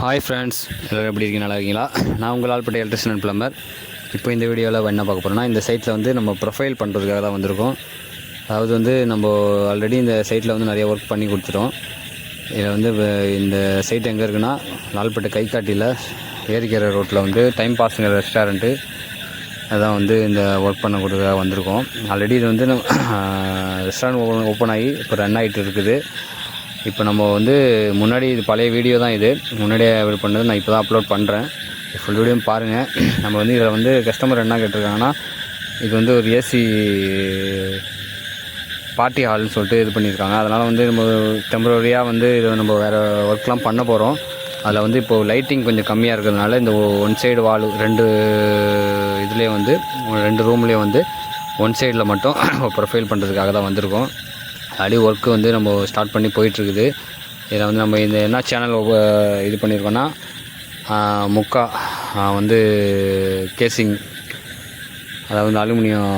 Hi friends, எல்லோரும் எப்படி இருக்கீங்க? நல்லா இருக்கீங்களா? நான் உங்கள் லால்பேட்டை எலக்ட்ரிஷியன் அண்ட் பிளம்பர். இப்போ இந்த வீடியோவில் என்ன பார்க்க போகிறோம்னா, இந்த சைட்டில் வந்து நம்ம ப்ரொஃபைல் பண்ணுறதுக்காக தான் வந்திருக்கோம். அதாவது வந்து நம்ம ஆல்ரெடி இந்த சைட்டில் வந்து நிறைய ஒர்க் பண்ணி கொடுத்துட்டோம். இதில் வந்து இந்த சைட் எங்கே இருக்குன்னா, லால்பேட்டை கைகாட்டியில் ஏரிக்கரை ரோட்டில் வந்து டைம் பாஸுங்கிற ரெஸ்டாரண்ட்டு அதான் வந்து இந்த ஒர்க் பண்ண கொடுக்க வந்திருக்கோம். ஆல்ரெடி இது வந்து ரெஸ்டாரண்ட் ஓப்பன் ஆகி இப்போ ரன் ஆகிட்டு இருக்குது. இப்போ நம்ம வந்து முன்னாடி இது பழைய வீடியோ தான், இது முன்னாடியே இது பண்ணது. நான் இப்போ தான் அப்லோட் பண்ணுறேன். ஃபுல் வீடியோ பாருங்கள். நம்ம வந்து இதில் வந்து கஸ்டமர் என்ன கேட்டிருக்காங்கன்னா, இது வந்து ஒரு ஏசி பார்ட்டி ஹால்னு சொல்லிட்டு இது பண்ணியிருக்காங்க. அதனால் வந்து நம்ம டெம்பரரியாக வந்து இதை நம்ம வேறு ஒர்க்லாம் பண்ண போகிறோம். அதில் வந்து இப்போது லைட்டிங் கொஞ்சம் கம்மியாக இருக்கிறதுனால இந்த ஒன் சைடு வால் ரெண்டு இதுலேயே வந்து 2 ரூம்லேயே வந்து ஒன் சைடில் மட்டும் ப்ரொஃபைல் பண்ணுறதுக்காக தான் வந்திருக்கோம். ஆல்ரெடி ஒர்க்கு வந்து நம்ம ஸ்டார்ட் பண்ணி போயிட்டுருக்குது. இதில் வந்து நம்ம இந்த என்ன சேனல் இது பண்ணியிருக்கோன்னா, முக்கா வந்து கேசிங், அதாவது அலுமினியம்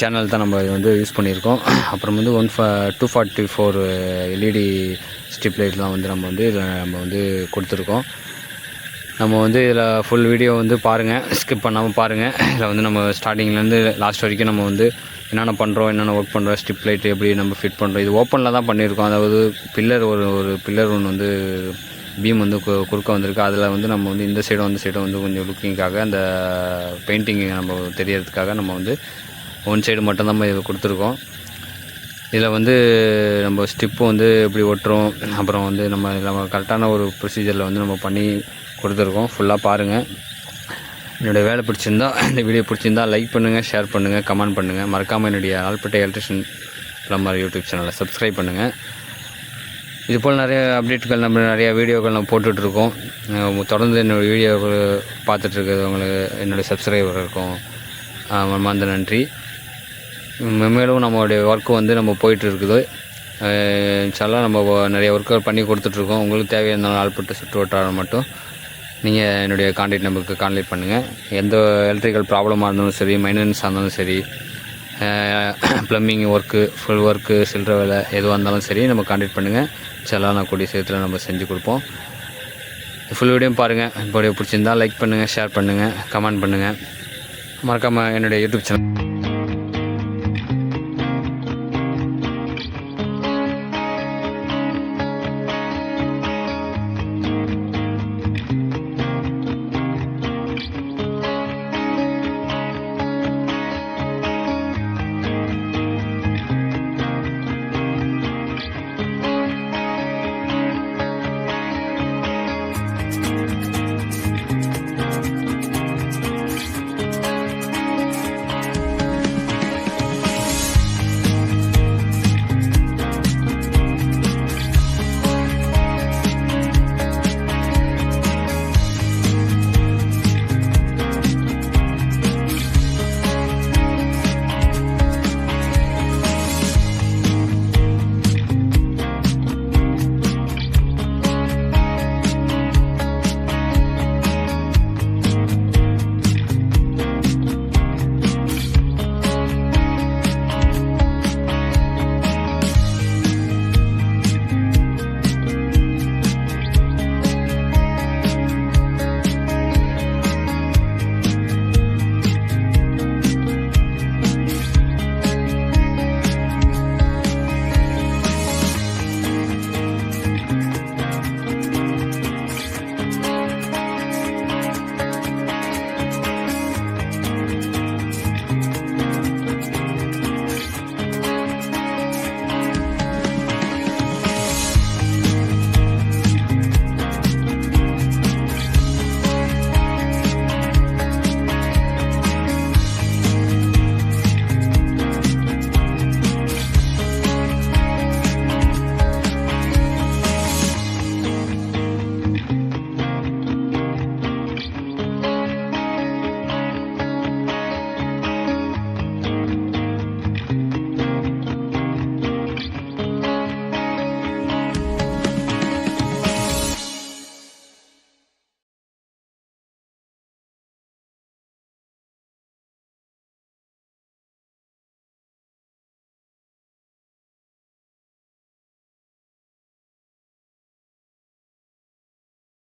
சேனல் தான் நம்ம வந்து யூஸ் பண்ணியிருக்கோம். அப்புறம் வந்து 244 எல்இடி ஸ்ட்ரிப் லைட்லாம் வந்து நம்ம வந்து இதில் நம்ம வந்து கொடுத்துருக்கோம். நம்ம வந்து இதில் ஃபுல் வீடியோ வந்து பாருங்கள், ஸ்கிப் பண்ணாமல் பாருங்கள். இதில் வந்து நம்ம ஸ்டார்டிங்லேருந்து லாஸ்ட் வரைக்கும் நம்ம வந்து என்னென்ன பண்ணுறோம், என்னென்ன ஒர்க் பண்ணுறோம், ஸ்ட்ரிப் லைட் எப்படி நம்ம ஃபிட் பண்ணுறோம். இது ஓப்பனில் தான் பண்ணியிருக்கோம். அதாவது பில்லர் ஒரு பில்லர் ஒன்று வந்து பீம் வந்து குறுக்க வந்திருக்கு. அதில் வந்து நம்ம வந்து இந்த சைடும் வந்து கொஞ்சம் லுக்கிங்காக அந்த பெயிண்டிங் நம்ம தெரியறதுக்காக நம்ம வந்து ஒன் சைடு மட்டும் நம்ம இது கொடுத்துருக்கோம். இதில் வந்து நம்ம ஸ்டிப்பு வந்து எப்படி ஒட்டுறோம், அப்புறம் வந்து நம்ம கரெக்டான ஒரு ப்ரொசீஜரில் வந்து நம்ம பண்ணி கொடுத்துருக்கோம். ஃபுல்லாக பாருங்கள். என்னுடைய வேலை பிடிச்சிருந்தா, இந்த வீடியோ பிடிச்சிருந்தா லைக் பண்ணுங்கள், ஷேர் பண்ணுங்கள், கமெண்ட் பண்ணுங்கள். மறக்காமல் என்னுடைய லால்பேட்டை எலக்ட்ரிஷியன் பிளம்பர் யூடியூப் சேனலை சப்ஸ்கிரைப் பண்ணுங்கள். இதுபோல் நிறைய அப்டேட்டுகள் நம்ம நிறையா வீடியோக்கள் நம்ம போட்டுட்ருக்கோம். தொடர்ந்து என்னுடைய வீடியோக்கள் பார்த்துட்ருக்கிறவங்களுக்கு என்னுடைய சப்ஸ்கிரைபர் இருக்கும் மனமார்ந்த நன்றி. மேலும் நம்மளுடைய ஒர்க்கு வந்து நம்ம போயிட்டு இருக்குது. இன்ஷால்லா நம்ம நிறைய ஒர்க்குகள் பண்ணி கொடுத்துட்ருக்கோம். உங்களுக்கு தேவையான லால்பேட்டை சுற்று வட்டாரம் மட்டும் நீங்கள் என்னுடைய கான்டாக்ட் நம்பருக்கு கான்டாக்ட் பண்ணுங்கள். எந்த எலக்ட்ரிக்கல் ப்ராப்ளமாக இருந்தாலும் சரி, மெயின்டெனன்ஸாக இருந்தாலும் சரி, ப்ளம்பிங் ஒர்க்கு, ஃபுல் ஒர்க்கு, சில்லற வேலை எதுவாக இருந்தாலும் சரி, நம்ம கான்டாக்ட் பண்ணுங்கள். இன்ஷால்லா நான் கூடிய சீக்கிரத்தில் நம்ம செஞ்சு கொடுப்போம். ஃபுல் வீடியோ பாருங்கள். வீடியோ பிடிச்சிருந்தால் லைக் பண்ணுங்கள், ஷேர் பண்ணுங்கள், கமெண்ட் பண்ணுங்கள். மறக்காமல் என்னுடைய யூடியூப் சேனல்